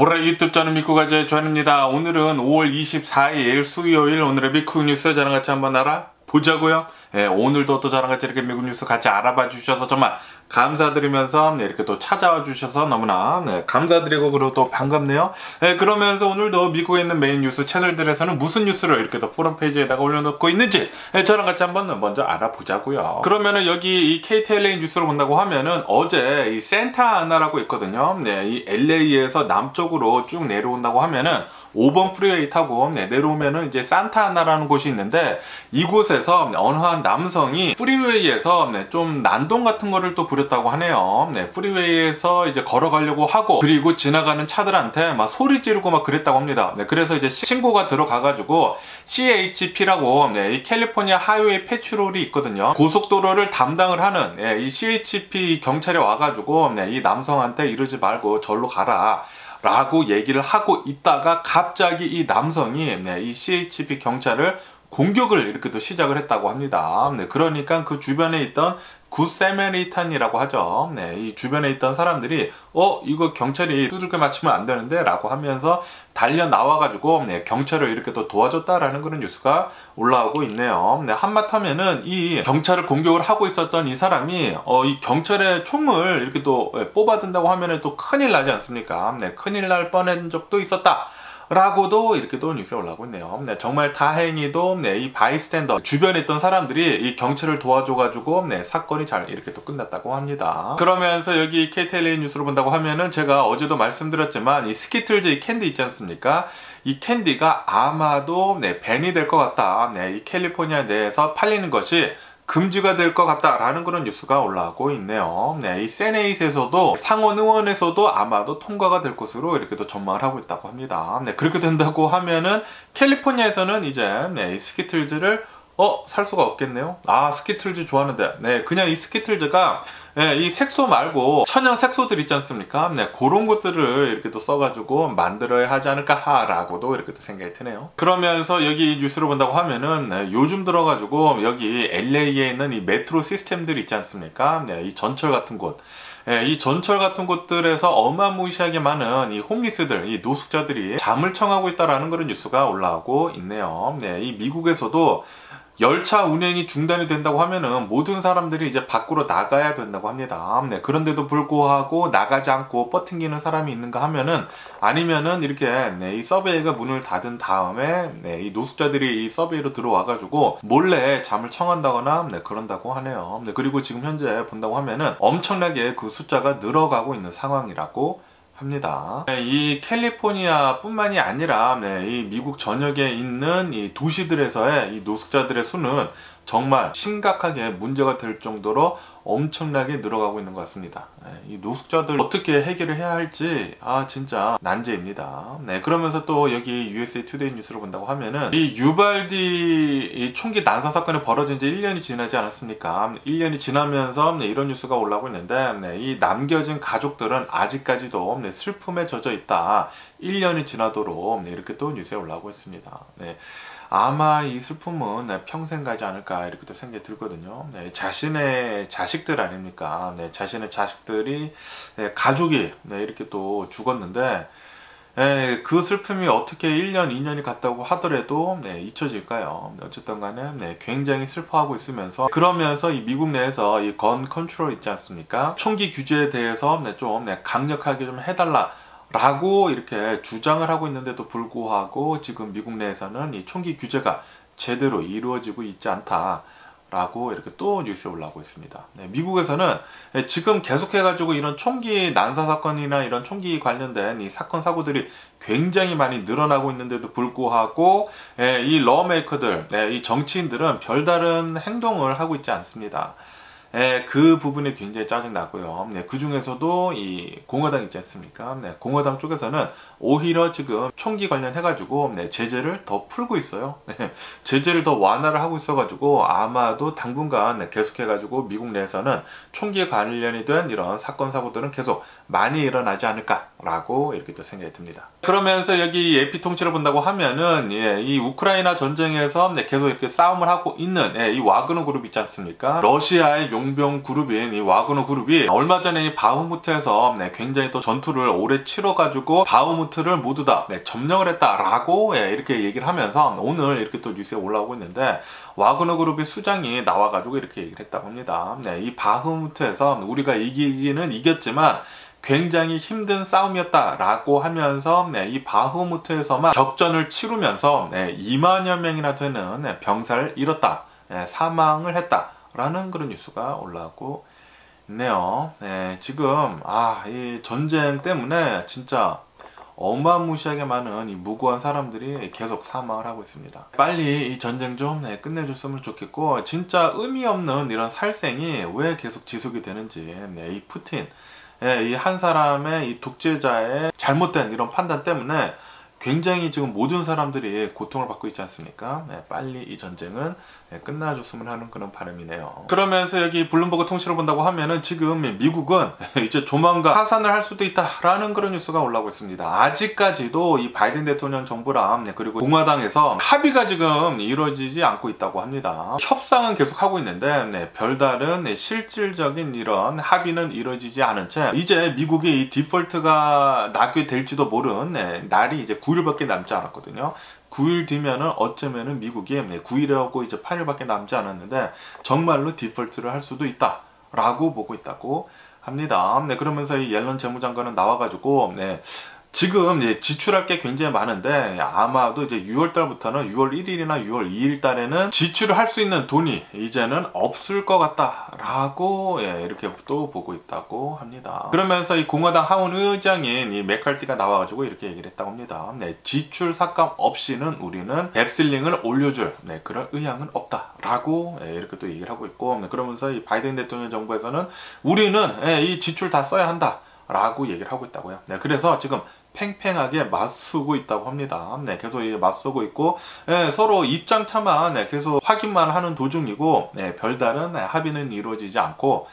모라 유튜브 저는 미쿠가제 조한입니다. 오늘은 5월 24일 수요일 오늘의 미국 뉴스 저랑 같이 한번 알아보자고요. 오늘도 또 저랑 같이 이렇게 미국 뉴스 같이 알아봐 주셔서 정말 감사드리면서 이렇게 또 찾아와 주셔서 너무나 감사드리고 그리고 또 반갑네요. 그러면서 오늘도 미국에 있는 메인 뉴스 채널들에서는 무슨 뉴스를 이렇게 또 포럼 페이지에다가 올려놓고 있는지 저랑 같이 한번 먼저 알아보자고요. 그러면은 여기 이 KTLA 뉴스를 본다고 하면은 어제 이 산타아나라고 있거든요. 이 LA에서 남쪽으로 쭉 내려온다고 하면은 5번 프리웨이 타고 내려오면은 이제 산타아나라는 곳이 있는데 이곳에서 어느 한 남성이 프리웨이에서 좀 난동 같은 거를 또 부렸다고 하네요. 프리웨이에서 이제 걸어가려고 하고 그리고 지나가는 차들한테 막 소리 지르고 막 그랬다고 합니다. 그래서 이제 신고가 들어가가지고 CHP라고 이 캘리포니아 하이웨이 패트롤이 있거든요. 고속도로를 담당을 하는 이 CHP 경찰이 와가지고 이 남성한테 이러지 말고 절로 가라 라고 얘기를 하고 있다가 갑자기 이 남성이 이 CHP 경찰을 공격을 이렇게 또 시작을 했다고 합니다. 그러니까 그 주변에 있던 굿세메리탄이라고 하죠. 이 주변에 있던 사람들이 이거 경찰이 두들겨 맞추면 안 되는데 라고 하면서 달려 나와가지고 경찰을 이렇게 또 도와줬다라는 그런 뉴스가 올라오고 있네요. 한마디하면은 이 경찰을 공격을 하고 있었던 이 사람이 이 경찰의 총을 이렇게 또 뽑아든다고 하면은 또 큰일 나지 않습니까? 큰일 날 뻔한 적도 있었다 라고도 이렇게 또 뉴스에 올라오고 있네요. 정말 다행히도 이 바이스탠더 주변에 있던 사람들이 이 경찰을 도와줘가지고 사건이 잘 이렇게 또 끝났다고 합니다. 그러면서 여기 KTLA 뉴스를 본다고 하면은 제가 어제도 말씀드렸지만 이 스키틀즈 이 캔디 있지 않습니까? 이 캔디가 아마도 밴이 될 것 같다. 이 캘리포니아 내에서 팔리는 것이 금지가 될 것 같다라는 그런 뉴스가 올라오고 있네요. 이 세네이트에서도 상원 의원에서도 아마도 통과가 될 것으로 이렇게 또 전망을 하고 있다고 합니다. 그렇게 된다고 하면은 캘리포니아에서는 이제 이 스키틀즈를 살 수가 없겠네요. 스키틀즈 좋아하는데 그냥 이 스키틀즈가 이 색소 말고 천연 색소들 있지 않습니까? 그런 것들을 이렇게 또 써가지고 만들어야 하지 않을까 라고도 이렇게 또 생각이 드네요. 그러면서 여기 뉴스를 본다고 하면은 요즘 들어가지고 여기 LA에 있는 이 메트로 시스템들이 있지 않습니까? 이 전철 같은 곳 이 전철 같은 곳들에서 어마무시하게 많은 이 홈리스들, 이 노숙자들이 잠을 청하고 있다라는 그런 뉴스가 올라오고 있네요. 이 미국에서도 열차 운행이 중단이 된다고 하면은 모든 사람들이 이제 밖으로 나가야 된다고 합니다. 그런데도 불구하고 나가지 않고 버팅기는 사람이 있는가 하면은 아니면은 이렇게 이 서베이가 문을 닫은 다음에 이 노숙자들이 이 서베이로 들어와 가지고 몰래 잠을 청한다거나 그런다고 하네요. 그리고 지금 현재 본다고 하면은 엄청나게 그 숫자가 늘어가고 있는 상황이라고 합니다. 이 캘리포니아 뿐만이 아니라 이 미국 전역에 있는 이 도시들에서의 이 노숙자들의 수는 정말 심각하게 문제가 될 정도로 엄청나게 늘어가고 있는 것 같습니다. 이 노숙자들 어떻게 해결을 해야 할지 진짜 난제입니다. 그러면서 또 여기 USA 투데이 뉴스를 본다고 하면은 이 유발디 이 총기 난사 사건이 벌어진 지 1년이 지나지 않았습니까? 1년이 지나면서 이런 뉴스가 올라오고 있는데 이 남겨진 가족들은 아직까지도 슬픔에 젖어 있다. 1년이 지나도록 이렇게 또 뉴스에 올라오고 있습니다. 아마 이 슬픔은 평생 가지 않을까 이렇게 또 생각이 들거든요. 자신의 자식들 아닙니까? 자신의 자식들이 가족이 이렇게 또 죽었는데 그 슬픔이 어떻게 1년, 2년이 갔다고 하더라도 잊혀질까요? 어쨌든 간에 굉장히 슬퍼하고 있으면서 그러면서 이 미국 내에서 이 건 컨트롤 있지 않습니까? 총기 규제에 대해서 좀 강력하게 좀 해달라 라고 이렇게 주장을 하고 있는데도 불구하고 지금 미국 내에서는 이 총기 규제가 제대로 이루어지고 있지 않다 라고 이렇게 또 뉴스에 올라오고 있습니다. 미국에서는 지금 계속해가지고 이런 총기 난사 사건이나 이런 총기 관련된 이 사건 사고들이 굉장히 많이 늘어나고 있는데도 불구하고 이 러메이커들, 이 정치인들은 별다른 행동을 하고 있지 않습니다. 그 부분이 굉장히 짜증나고요. 그 중에서도 이 공화당 있지 않습니까? 공화당 쪽에서는 오히려 지금 총기 관련해가지고 제재를 더 풀고 있어요. 제재를 더 완화를 하고 있어가지고 아마도 당분간 계속해가지고 미국 내에서는 총기에 관련이 된 이런 사건 사고들은 계속 많이 일어나지 않을까라고 이렇게 또 생각이 듭니다. 그러면서 여기 AP 통치를 본다고 하면은 이 우크라이나 전쟁에서 계속 이렇게 싸움을 하고 있는 이 와그너 그룹 있지 않습니까? 러시아의 용병 그룹인 이 와그너 그룹이 얼마 전에 이 바흐무트에서 굉장히 또 전투를 오래 치러가지고 바흐무트를 모두 다 점령을 했다라고 이렇게 얘기를 하면서 오늘 이렇게 또 뉴스에 올라오고 있는데, 와그너 그룹의 수장이 나와가지고 이렇게 얘기를 했다고 합니다. 이 바흐무트에서 우리가 이기기는 이겼지만 굉장히 힘든 싸움이었다라고 하면서 이 바흐무트에서만 적전을 치르면서 2만여 명이나 되는 병사를 잃었다, 사망을 했다라는 그런 뉴스가 올라오고 있네요. 지금 이 전쟁 때문에 진짜 어마무시하게 많은 이 무고한 사람들이 계속 사망을 하고 있습니다. 빨리 이 전쟁 좀 끝내줬으면 좋겠고, 진짜 의미 없는 이런 살생이 왜 계속 지속이 되는지, 이 푸틴, 이 한 사람의 이 독재자의 잘못된 이런 판단 때문에 굉장히 지금 모든 사람들이 고통을 받고 있지 않습니까? 빨리 이 전쟁은 끝나줬으면 하는 그런 바람이네요. 그러면서 여기 블룸버그 통신을 본다고 하면은 지금 미국은 이제 조만간 파산을 할 수도 있다라는 그런 뉴스가 올라오고 있습니다. 아직까지도 이 바이든 대통령 정부랑 그리고 공화당에서 합의가 지금 이루어지지 않고 있다고 합니다. 협상은 계속 하고 있는데 별다른 실질적인 이런 합의는 이루어지지 않은 채 이제 미국이 이 디폴트가 나게 될지도 모르는 날이 이제 9일밖에 남지 않았거든요. 9일 뒤면은 어쩌면은 미국이 9일하고 이제 8일밖에 남지 않았는데 정말로 디폴트를 할 수도 있다라고 보고 있다고 합니다. 그러면서 이 옐런 재무장관은 나와가지고 지금 지출할 게 굉장히 많은데 아마도 이제 6월 달부터는 6월 1일이나 6월 2일 달에는 지출을 할 수 있는 돈이 이제는 없을 것 같다라고 이렇게 또 보고 있다고 합니다. 그러면서 이 공화당 하원 의장인 이 맥카티가 나와가지고 이렇게 얘기를 했다고 합니다. 지출 삭감 없이는 우리는 뎁슬링을 올려줄 그런 의향은 없다라고 이렇게 또 얘기를 하고 있고, 그러면서 이 바이든 대통령 정부에서는 우리는 이 지출 다 써야 한다 라고 얘기를 하고 있다고요. 그래서 지금 팽팽하게 맞서고 있다고 합니다. 계속 맞서고 있고 서로 입장차만 계속 확인만 하는 도중이고 별다른 합의는 이루어지지 않고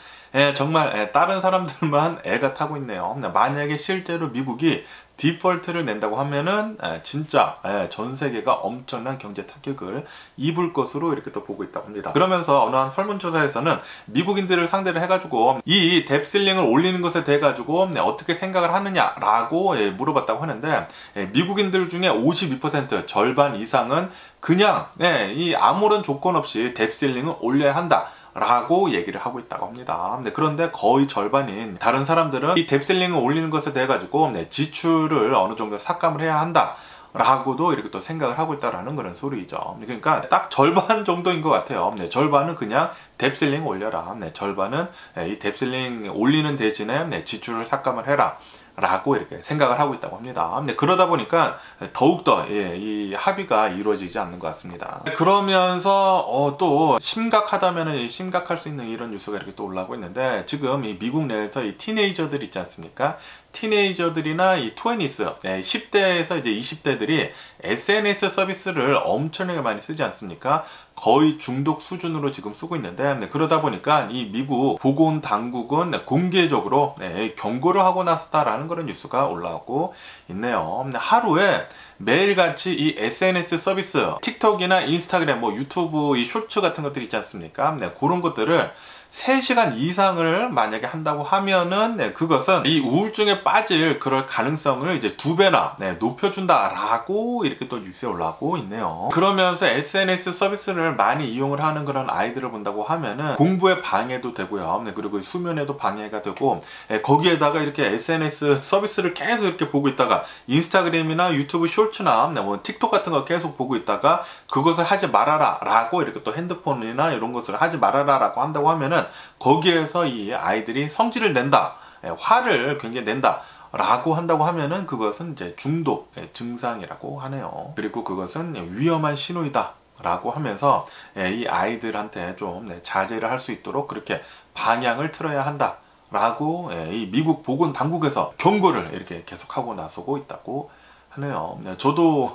정말 다른 사람들만 애가 타고 있네요. 만약에 실제로 미국이 디폴트를 낸다고 하면은 진짜 전 세계가 엄청난 경제 타격을 입을 것으로 이렇게 또 보고 있다고 합니다. 그러면서 어느 한 설문조사에서는 미국인들을 상대로 해가지고 이 뎁슬링을 올리는 것에 대해 가지고 어떻게 생각을 하느냐라고 물어봤다고 하는데, 미국인들 중에 52% 절반 이상은 그냥 이 아무런 조건 없이 뎁슬링을 올려야 한다 라고 얘기를 하고 있다고 합니다. 그런데 거의 절반인 다른 사람들은 이 뎁슬링을 올리는 것에 대해 가지고 지출을 어느 정도 삭감을 해야 한다 라고도 이렇게 또 생각을 하고 있다라는 그런 소리죠. 그러니까 딱 절반 정도인 것 같아요. 절반은 그냥 뎁슬링 올려라, 절반은 이 뎁슬링 올리는 대신에 지출을 삭감을 해라 라고 이렇게 생각을 하고 있다고 합니다. 그러다 보니까 더욱더 이 합의가 이루어지지 않는 것 같습니다. 그러면서 또 심각하다면 심각할 수 있는 이런 뉴스가 이렇게 또 올라오고 있는데, 지금 이 미국 내에서 이 티네이저들 있지 않습니까? 티네이저들이나 이 트웨니스, 10대에서 이제 20대들이 SNS 서비스를 엄청나게 많이 쓰지 않습니까? 거의 중독 수준으로 지금 쓰고 있는데, 그러다 보니까 이 미국 보건 당국은 공개적으로 경고를 하고 나섰다라는 그런 뉴스가 올라오고 있네요. 하루에 매일같이 이 SNS 서비스, 틱톡이나 인스타그램, 유튜브 이 쇼츠 같은 것들 있지 않습니까? 그런 것들을 3시간 이상을 만약에 한다고 하면은 그것은 이 우울증에 빠질 그럴 가능성을 이제 2배나 높여준다라고 이렇게 또 뉴스에 올라오고 있네요. 그러면서 SNS 서비스를 많이 이용을 하는 그런 아이들을 본다고 하면은 공부에 방해도 되고요. 그리고 수면에도 방해가 되고, 거기에다가 이렇게 SNS 서비스를 계속 이렇게 보고 있다가 인스타그램이나 유튜브 쇼츠나 틱톡 같은 거 계속 보고 있다가 그것을 하지 말아라 라고 이렇게 또 핸드폰이나 이런 것을 하지 말아라 라고 한다고 하면은 거기에서 이 아이들이 성질을 낸다, 화를 굉장히 낸다 라고 한다고 하면은 그것은 이제 중독 증상이라고 하네요. 그리고 그것은 위험한 신호이다 라고 하면서 이 아이들한테 좀 자제를 할 수 있도록 그렇게 방향을 틀어야 한다 라고 이 미국 보건 당국에서 경고를 이렇게 계속하고 나서고 있다고 하네요. 저도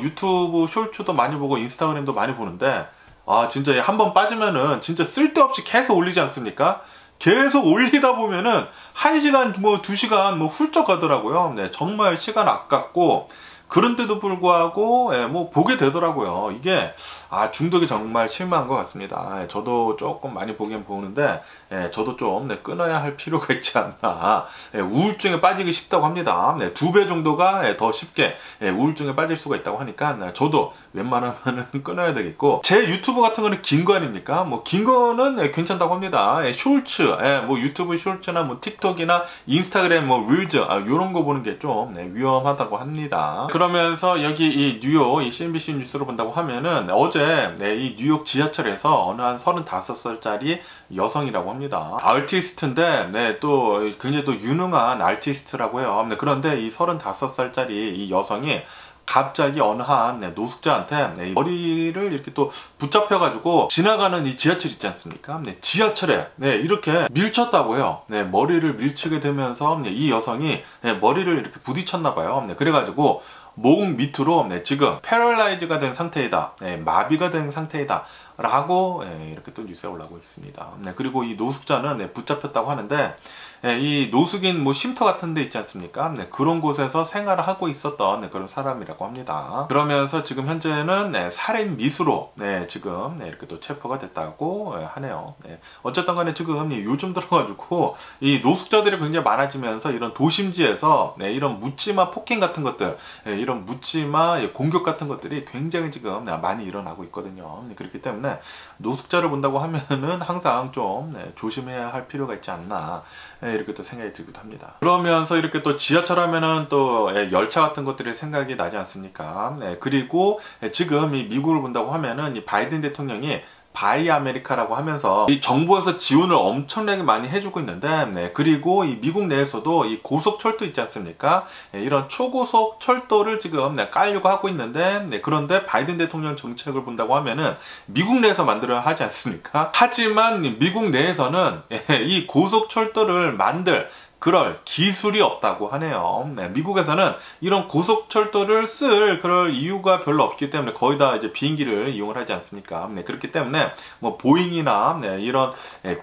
유튜브 쇼츠도 많이 보고 인스타그램도 많이 보는데 진짜 한번 빠지면은 진짜 쓸데없이 계속 올리지 않습니까? 계속 올리다 보면은 1시간 2시간 훌쩍 가더라고요. 정말 시간 아깝고, 그런데도 불구하고 뭐 보게 되더라고요. 이게 중독이 정말 심한 것 같습니다. 저도 조금 많이 보긴 보는데 저도 좀 끊어야 할 필요가 있지 않나. 우울증에 빠지기 쉽다고 합니다. 2배 정도가 더 쉽게 우울증에 빠질 수가 있다고 하니까 저도 웬만하면 끊어야 되겠고, 제 유튜브 같은 거는 긴 거 아닙니까? 뭐 긴 거는 괜찮다고 합니다. 쇼츠, 뭐 유튜브 쇼츠나 뭐 틱톡이나 인스타그램 뭐 릴즈 요런 거 보는 게 좀 위험하다고 합니다. 그러면서 여기 이 뉴욕 이 CNBC 뉴스로 본다고 하면은 어제 이 뉴욕 지하철에서 어느 한 35살짜리 여성이라고 합니다. 아티스트인데 또 굉장히 또 유능한 아티스트라고 해요. 그런데 이 35살짜리 이 여성이 갑자기 어느 한 노숙자한테 머리를 이렇게 또 붙잡혀가지고 지나가는 이 지하철 있지 않습니까? 지하철에 이렇게 밀쳤다고 해요. 머리를 밀치게 되면서 이 여성이 머리를 이렇게 부딪혔나봐요. 그래가지고 목 밑으로 지금 패럴라이즈가 된 상태이다, 마비가 된 상태이다 라고 이렇게 또 뉴스에 올라오고 있습니다. 그리고 이 노숙자는 붙잡혔다고 하는데 이 노숙인 뭐 쉼터 같은 데 있지 않습니까? 그런 곳에서 생활을 하고 있었던 그런 사람이라고 합니다. 그러면서 지금 현재는 살인 미수로 지금 이렇게 또 체포가 됐다고 하네요. 어쨌든 간에 지금 요즘 들어가지고 이 노숙자들이 굉장히 많아지면서 이런 도심지에서 이런 묻지마 폭행 같은 것들, 이런 묻지마 공격 같은 것들이 굉장히 지금 많이 일어나고 있거든요. 그렇기 때문에 노숙자를 본다고 하면은 항상 좀 조심해야 할 필요가 있지 않나, 이렇게 또 생각이 들기도 합니다. 그러면서 이렇게 또 지하철 하면은 또 열차 같은 것들이 생각이 나지 않습니까? 그리고 지금 이 미국을 본다고 하면은 이 바이든 대통령이 바이 아메리카라고 하면서 이 정부에서 지원을 엄청나게 많이 해주고 있는데, 그리고 이 미국 내에서도 이 고속철도 있지 않습니까? 이런 초고속 철도를 지금 깔려고 하고 있는데, 그런데 바이든 대통령 정책을 본다고 하면은 미국 내에서 만들어야 하지 않습니까? 하지만 미국 내에서는 이 고속철도를 만들 그럴 기술이 없다고 하네요. 미국에서는 이런 고속철도를 쓸 그럴 이유가 별로 없기 때문에 거의 다 이제 비행기를 이용을 하지 않습니까? 그렇기 때문에 뭐 보잉이나 이런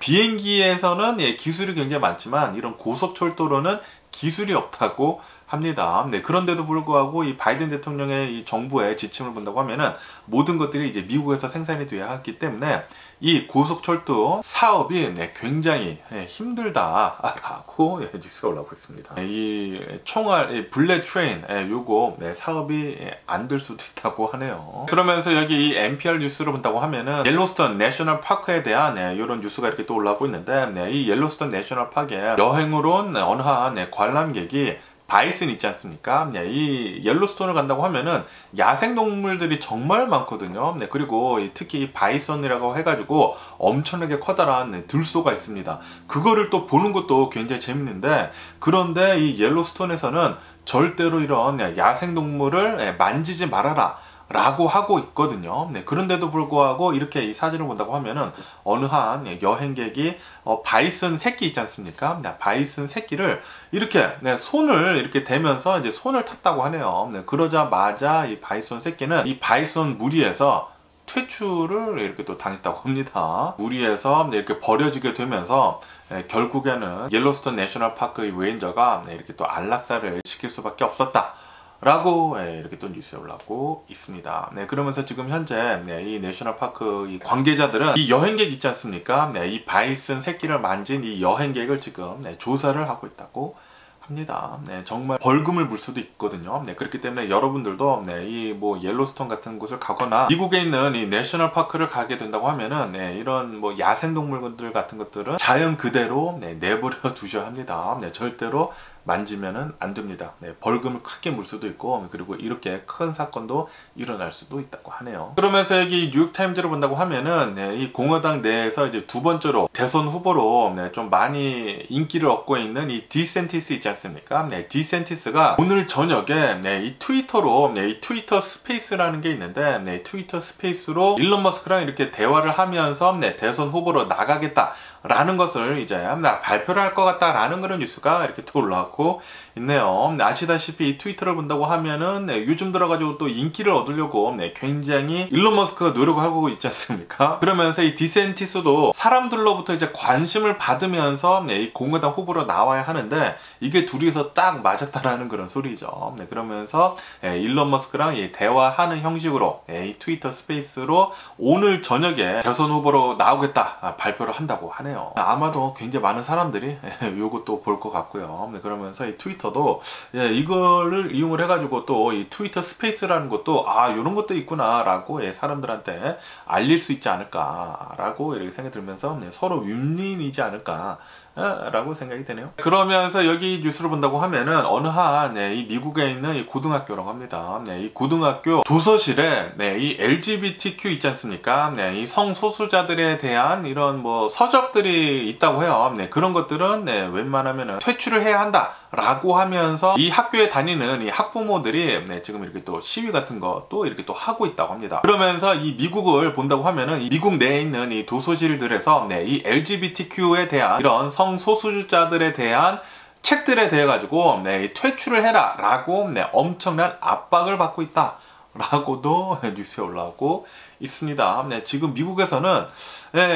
비행기에서는 기술이 굉장히 많지만 이런 고속철도로는 기술이 없다고 합니다. 그런데도 불구하고 이 바이든 대통령의 이 정부의 지침을 본다고 하면은 모든 것들이 이제 미국에서 생산이 되어야 하기 때문에 이 고속철도 사업이 굉장히 힘들다라고 뉴스가 올라오고 있습니다. 이 총알, 블랙 트레인 요거 사업이 안 될 수도 있다고 하네요. 그러면서 여기 이 NPR 뉴스를 본다고 하면은 옐로스톤 내셔널 파크에 대한 이런 뉴스가 이렇게 또 올라오고 있는데, 이 옐로스톤 내셔널 파크에 여행으로 온 어느 한 관람객이 바이슨 있지 않습니까? 이 옐로스톤을 간다고 하면은 야생동물들이 정말 많거든요. 그리고 특히 이 바이선이라고 해가지고 엄청나게 커다란 들소가 있습니다. 그거를 또 보는 것도 굉장히 재밌는데, 그런데 이 옐로스톤에서는 절대로 이런 야생동물을 만지지 말아라 라고 하고 있거든요. 그런데도 불구하고 이렇게 이 사진을 본다고 하면은 어느 한 여행객이 바이슨 새끼 있지 않습니까? 바이슨 새끼를 이렇게 손을 이렇게 대면서 이제 손을 탔다고 하네요. 그러자마자 이 바이슨 새끼는 이 바이슨 무리에서 퇴출을 이렇게 또 당했다고 합니다. 무리에서 이렇게 버려지게 되면서 결국에는 옐로스톤 내셔널 파크의 레인저가 이렇게 또 안락사를 시킬 수밖에 없었다 라고 이렇게 또 뉴스에 올라오고 있습니다. 그러면서 지금 현재 이 내셔널파크 이 관계자들은 이 여행객 있지 않습니까? 이 바이슨 새끼를 만진 이 여행객을 지금 조사를 하고 있다고 합니다. 정말 벌금을 물 수도 있거든요. 그렇기 때문에 여러분들도 이 뭐 옐로스톤 같은 곳을 가거나 미국에 있는 이 내셔널 파크를 가게 된다고 하면은 이런 뭐 야생동물들 같은 것들은 자연 그대로 내버려 두셔야 합니다. 절대로 만지면은 안 됩니다. 벌금을 크게 물 수도 있고, 그리고 이렇게 큰 사건도 일어날 수도 있다고 하네요. 그러면서 여기 뉴욕타임즈를 본다고 하면은 이 공화당 내에서 이제 두 번째로 대선 후보로 좀 많이 인기를 얻고 있는 이 디센티스 있지 않습니까? 디센티스가 오늘 저녁에 이 트위터로 이 트위터 스페이스라는 게 있는데, 트위터 스페이스로 일론 머스크랑 이렇게 대화를 하면서 대선 후보로 나가겠다 라는 것을 이제 발표를 할 것 같다라는 그런 뉴스가 이렇게 또 올라왔고 있네요. 아시다시피 이 트위터를 본다고 하면은 요즘 들어가지고 또 인기를 얻으려고 굉장히 일론 머스크가 노력을 하고 있지 않습니까? 그러면서 이 디센티스도 사람들로부터 이제 관심을 받으면서 이 공화당 후보로 나와야 하는데 이게 둘이서 딱 맞았다라는 그런 소리죠. 그러면서 일론 머스크랑 대화하는 형식으로 이 트위터 스페이스로 오늘 저녁에 대선 후보로 나오겠다 발표를 한다고 하네요. 아마도 굉장히 많은 사람들이 요것도 볼 것 같고요. 그러면서 이 트위터도 이거를 이용을 해가지고 또 이 트위터 스페이스라는 것도 이런 것도 있구나 라고 사람들한테 알릴 수 있지 않을까 라고 이렇게 생각이 들면서 서로 윈윈이지 않을까 라고 생각이 되네요. 그러면서 여기 뉴스를 본다고 하면은 어느 한 이 미국에 있는 이 고등학교라고 합니다. 이 고등학교 도서실에 이 LGBTQ 있지 않습니까? 이 성소수자들에 대한 이런 뭐 서적들이 있다고 해요. 그런 것들은 웬만하면은 퇴출을 해야 한다 라고 하면서 이 학교에 다니는 이 학부모들이 지금 이렇게 또 시위 같은 것도 이렇게 또 하고 있다고 합니다. 그러면서 이 미국을 본다고 하면은 이 미국 내에 있는 이 도서실들에서 이 LGBTQ에 대한 이런 성소수자들에 대한 책들에 대해 가지고 퇴출을 해라 라고 엄청난 압박을 받고 있다 라고도 뉴스에 올라오고 있습니다. 지금 미국에서는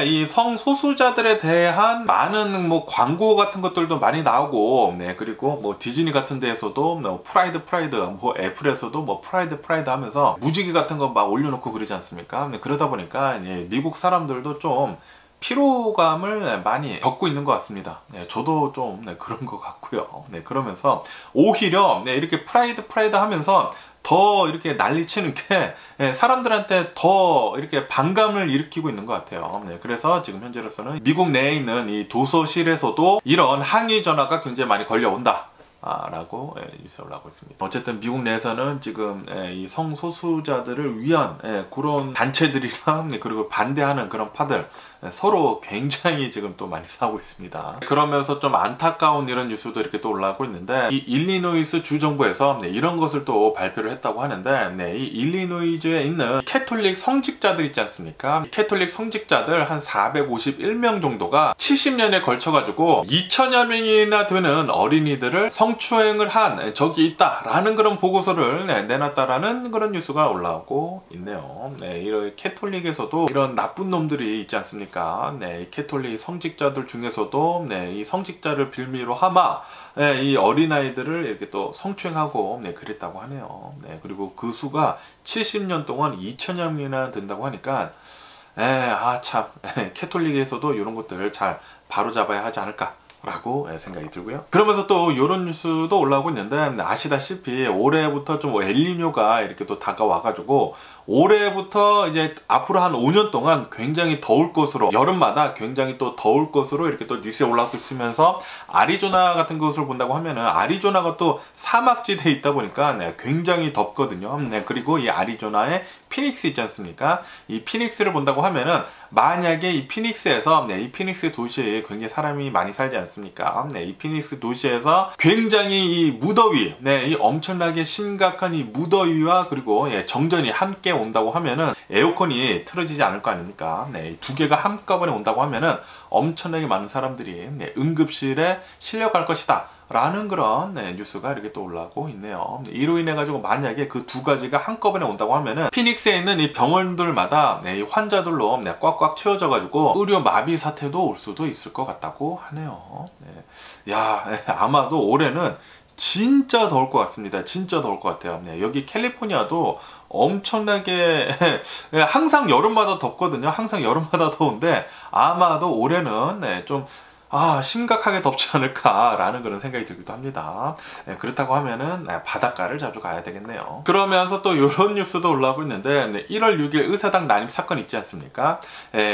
이 성소수자들에 대한 많은 뭐 광고 같은 것들도 많이 나오고 그리고 뭐 디즈니 같은 데에서도 뭐 프라이드 뭐 애플에서도 뭐 프라이드 하면서 무지개 같은 거 막 올려놓고 그러지 않습니까? 그러다 보니까 미국 사람들도 좀 피로감을 많이 겪고 있는 것 같습니다. 저도 좀 그런 것 같고요. 그러면서 오히려 이렇게 프라이드 하면서 더 이렇게 난리치는 게 사람들한테 더 이렇게 반감을 일으키고 있는 것 같아요. 그래서 지금 현재로서는 미국 내에 있는 이 도서실에서도 이런 항의 전화가 굉장히 많이 걸려온다 라고 뉴스에 올라오고 있습니다. 어쨌든 미국 내에서는 지금 이 성소수자들을 위한 그런 단체들이랑 그리고 반대하는 그런 파들 서로 굉장히 지금 또 많이 싸우고 있습니다. 그러면서 좀 안타까운 이런 뉴스도 이렇게 또 올라오고 있는데 이 일리노이스 주정부에서 이런 것을 또 발표를 했다고 하는데 이 일리노이주에 있는 캐톨릭 성직자들 있지 않습니까? 캐톨릭 성직자들 한 451명 정도가 70년에 걸쳐 가지고 2000여 명이나 되는 어린이들을 성추행을 한 적이 있다라는 그런 보고서를 내놨다라는 그런 뉴스가 올라오고 있네요. 이런 캐톨릭에서도 이런 나쁜 놈들이 있지 않습니까? 이 캐톨릭 성직자들 중에서도 이 성직자를 빌미로 하마 이 어린아이들을 이렇게 또 성추행하고 그랬다고 하네요. 그리고 그 수가 70년 동안 2000여 명이나 된다고 하니까 참 캐톨릭에서도 이런 것들을 잘 바로잡아야 하지 않을까 라고 생각이 들고요. 그러면서 또 이런 뉴스도 올라오고 있는데 아시다시피 올해부터 좀 엘니뇨가 이렇게 또 다가와가지고 올해부터 이제 앞으로 한 5년 동안 굉장히 더울 것으로 여름마다 굉장히 또 더울 것으로 이렇게 또 뉴스에 올라오고 있으면서 아리조나 같은 것을 본다고 하면은 아리조나가 또 사막지대에 있다 보니까 굉장히 덥거든요. 그리고 이 아리조나의 피닉스 있지 않습니까? 이 피닉스를 본다고 하면은 만약에 이 피닉스에서 이 피닉스 도시에 굉장히 사람이 많이 살지 않습니까? 이 피닉스 도시에서 굉장히 이 무더위, 이 엄청나게 심각한 이 무더위와 그리고 정전이 함께 온다고 하면은 에어컨이 틀어지지 않을 거 아닙니까? 두 개가 한꺼번에 온다고 하면은 엄청나게 많은 사람들이 응급실에 실려갈 것이다 라는 그런 뉴스가 이렇게 또 올라오고 있네요. 이로 인해 가지고 만약에 그 두 가지가 한꺼번에 온다고 하면은 피닉스에 있는 이 병원들마다 이 환자들로 꽉꽉 채워져 가지고 의료 마비 사태도 올 수도 있을 것 같다고 하네요. 아마도 올해는 진짜 더울 것 같습니다. 진짜 더울 것 같아요. 여기 캘리포니아도 엄청나게 항상 여름마다 덥거든요. 항상 여름마다 더운데 아마도 올해는 좀 심각하게 덥지 않을까라는 그런 생각이 들기도 합니다. 그렇다고 하면은 바닷가를 자주 가야 되겠네요. 그러면서 또 이런 뉴스도 올라오고 있는데 1월 6일 의사당 난입 사건 있지 않습니까?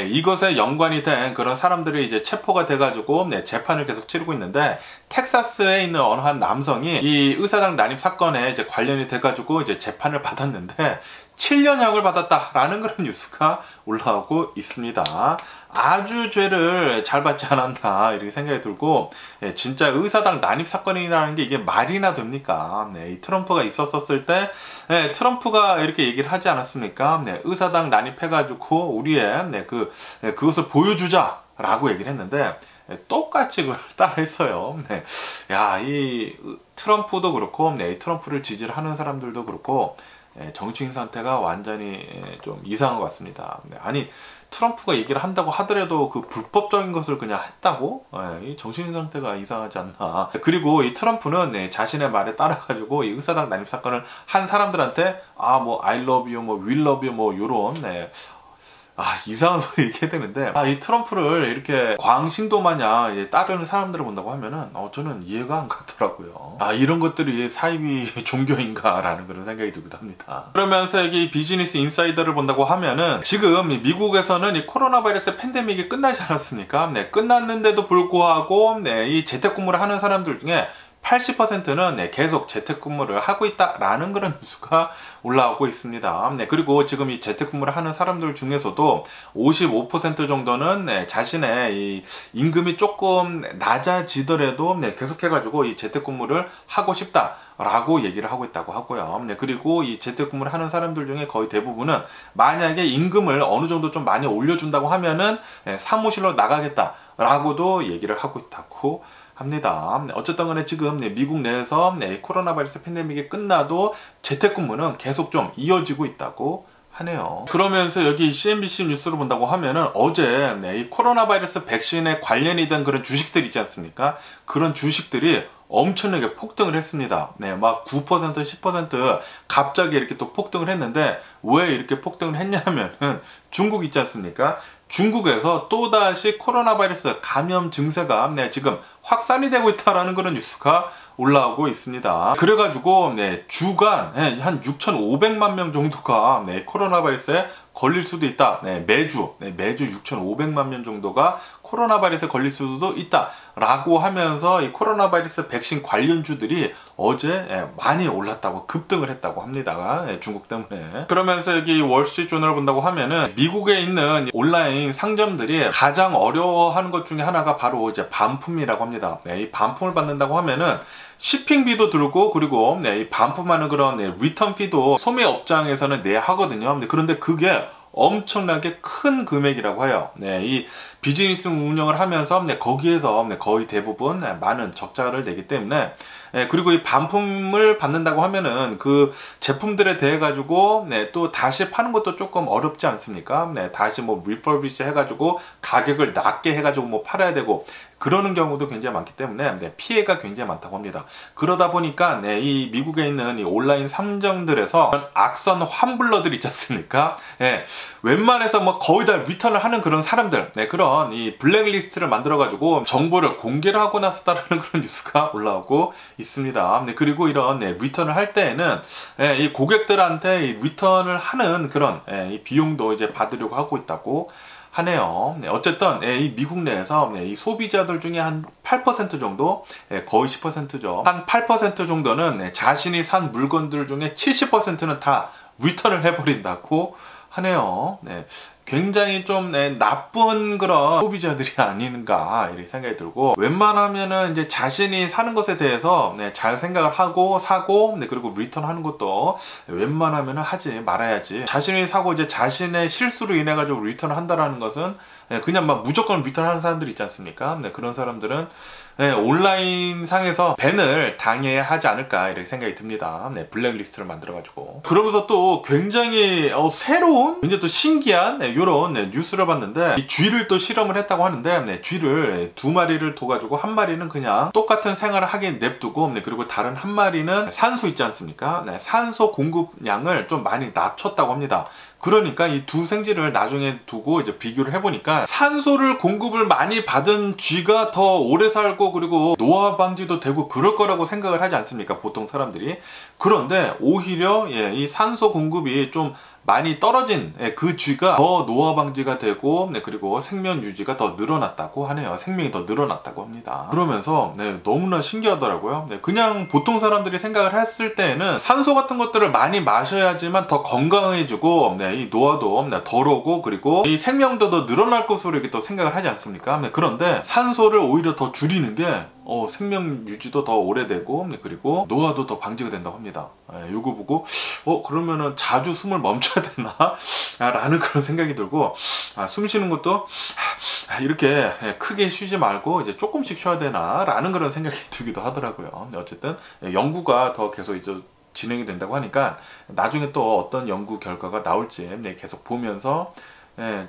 이것에 연관이 된 그런 사람들이 이제 체포가 돼가지고 재판을 계속 치르고 있는데 텍사스에 있는 어느 한 남성이 이 의사당 난입 사건에 이제 관련이 돼가지고 이제 재판을 받았는데 7년형을 받았다라는 그런 뉴스가 올라오고 있습니다. 아주 죄를 잘 받지 않았나 이렇게 생각이 들고 진짜 의사당 난입 사건이라는 게 이게 말이나 됩니까? 이 트럼프가 있었을 때 트럼프가 이렇게 얘기를 하지 않았습니까? 의사당 난입해가지고 우리의 그것을 보여주자 라고 얘기를 했는데 똑같이 그걸 따라했어요. 네. 야, 이 트럼프도 그렇고, 이 트럼프를 지지를 하는 사람들도 그렇고, 정치인 상태가 완전히 좀 이상한 것 같습니다. 아니, 트럼프가 얘기를 한다고 하더라도 그 불법적인 것을 그냥 했다고? 이 정신 상태가 이상하지 않나. 그리고 이 트럼프는 자신의 말에 따라가지고 이 의사당 난입 사건을 한 사람들한테 뭐 I love you, 뭐 will love you, 뭐 요런 이상한 소리 얘기해야 되는데, 이 트럼프를 이렇게 광신도 마냥 따르는 사람들을 본다고 하면은 저는 이해가 안 가더라고요. 이런 것들이 사이비 종교인가 라는 그런 생각이 들기도 합니다. 그러면서 여기 비즈니스 인사이더를 본다고 하면은 지금 미국에서는 이 코로나 바이러스 팬데믹이 끝나지 않았습니까? 끝났는데도 불구하고 이 재택근무를 하는 사람들 중에 80%는 계속 재택근무를 하고 있다라는 그런 뉴스가 올라오고 있습니다. 그리고 지금 이 재택근무를 하는 사람들 중에서도 55% 정도는 자신의 이 임금이 조금 낮아지더라도 계속해가지고 이 재택근무를 하고 싶다 라고 얘기를 하고 있다고 하고요. 그리고 이 재택근무를 하는 사람들 중에 거의 대부분은 만약에 임금을 어느 정도 좀 많이 올려준다고 하면은 사무실로 나가겠다 라고도 얘기를 하고 있다고 합니다. 어쨌든 간에 지금 미국 내에서 코로나 바이러스 팬데믹이 끝나도 재택근무는 계속 좀 이어지고 있다고 하네요. 그러면서 여기 CNBC 뉴스를 본다고 하면은 어제 이 코로나 바이러스 백신에 관련이 된 그런 주식들 있지 않습니까? 그런 주식들이 엄청나게 폭등을 했습니다. 막 9%, 10% 갑자기 이렇게 또 폭등을 했는데, 왜 이렇게 폭등을 했냐면은 중국 있지 않습니까? 중국에서 또다시 코로나 바이러스 감염 증세가 지금 확산이 되고 있다라는 그런 뉴스가 올라오고 있습니다. 그래가지고 주간 한 6,500만 명 정도가 코로나 바이러스에 걸릴 수도 있다. 매주 6,500만 명 정도가 코로나 바이러스에 걸릴 수도 있다 라고 하면서 이 코로나 바이러스 백신 관련주들이 어제 많이 올랐다고, 급등을 했다고 합니다. 중국 때문에. 그러면서 여기 월스트리트저널을 본다고 하면은 미국에 있는 온라인 상점들이 가장 어려워하는 것 중에 하나가 바로 이제 반품이라고 합니다. 이 반품을 받는다고 하면은 shipping비도 들고, 그리고 이 반품하는 그런 리턴비도 소매업장에서는 내야 하거든요. 그런데 그게 엄청나게 큰 금액이라고 해요. 이 비즈니스 운영을 하면서 거기에서 거의 대부분 많은 적자를 내기 때문에, 그리고 이 반품을 받는다고 하면은 그 제품들에 대해 가지고 또 다시 파는 것도 조금 어렵지 않습니까? 다시 뭐 리퍼비시 해가지고 가격을 낮게 해가지고 뭐 팔아야 되고, 그러는 경우도 굉장히 많기 때문에 피해가 굉장히 많다고 합니다. 그러다 보니까 이 미국에 있는 이 온라인 상점들에서 악선 환불러들 있지 않습니까? 웬만해서 뭐 거의 다 리턴을 하는 그런 사람들, 그런 이 블랙리스트를 만들어 가지고 정보를 공개를 하고 나섰다라는 그런 뉴스가 올라오고 있습니다. 그리고 이런 리턴을 할 때에는 이 고객들한테 이 리턴을 하는 그런 이 비용도 이제 받으려고 하고 있다고 하네요. 어쨌든 이 미국 내에서 이 소비자들 중에 한 8% 정도, 거의 10%죠. 한 8% 정도는 자신이 산 물건들 중에 70%는 다 리턴을 해버린다고 하네요. 굉장히 좀 나쁜 그런 소비자들이 아닌가 이렇게 생각이 들고, 웬만하면은 이제 자신이 사는 것에 대해서 잘 생각을 하고 사고, 그리고 리턴하는 것도 웬만하면은 하지 말아야지. 자신이 사고 이제 자신의 실수로 인해 가지고 리턴을 한다라는 것은 그냥 막 무조건 리턴하는 사람들이 있지 않습니까? 그런 사람들은 온라인 상에서 밴을 당해야 하지 않을까 이렇게 생각이 듭니다. 블랙리스트를 만들어가지고. 그러면서 또 굉장히 새로운, 굉장히 또 신기한 이런 뉴스를 봤는데, 이 쥐를 또 실험을 했다고 하는데, 쥐를 2마리를 둬가지고 한 마리는 그냥 똑같은 생활을 하게 냅두고, 그리고 다른 한 마리는 산소 있지 않습니까? 산소 공급량을 좀 많이 낮췄다고 합니다. 그러니까 이 두 생쥐를 나중에 두고 이제 비교를 해보니까 산소를 공급을 많이 받은 쥐가 더 오래 살고, 그리고 노화 방지도 되고 그럴 거라고 생각을 하지 않습니까? 보통 사람들이. 그런데 오히려 이 산소 공급이 좀 많이 떨어진 그 쥐가 더 노화 방지가 되고, 그리고 생명 유지가 더 늘어났다고 하네요. 생명이 더 늘어났다고 합니다. 그러면서 너무나 신기하더라고요. 그냥 보통 사람들이 생각을 했을 때에는 산소 같은 것들을 많이 마셔야지만 더 건강해지고, 이 노화도 덜 오고, 그리고 이 생명도 더 늘어날 것으로 이렇게 또 생각을 하지 않습니까? 그런데 산소를 오히려 더 줄이는 게 생명 유지도 더 오래되고 그리고 노화도 더 방지가 된다고 합니다. 요거 보고 그러면은 자주 숨을 멈춰야 되나? 라는 그런 생각이 들고, 숨 쉬는 것도 이렇게 크게 쉬지 말고 이제 조금씩 쉬어야 되나? 라는 그런 생각이 들기도 하더라고요. 어쨌든 연구가 더 계속 이제 진행이 된다고 하니까 나중에 또 어떤 연구 결과가 나올지 계속 보면서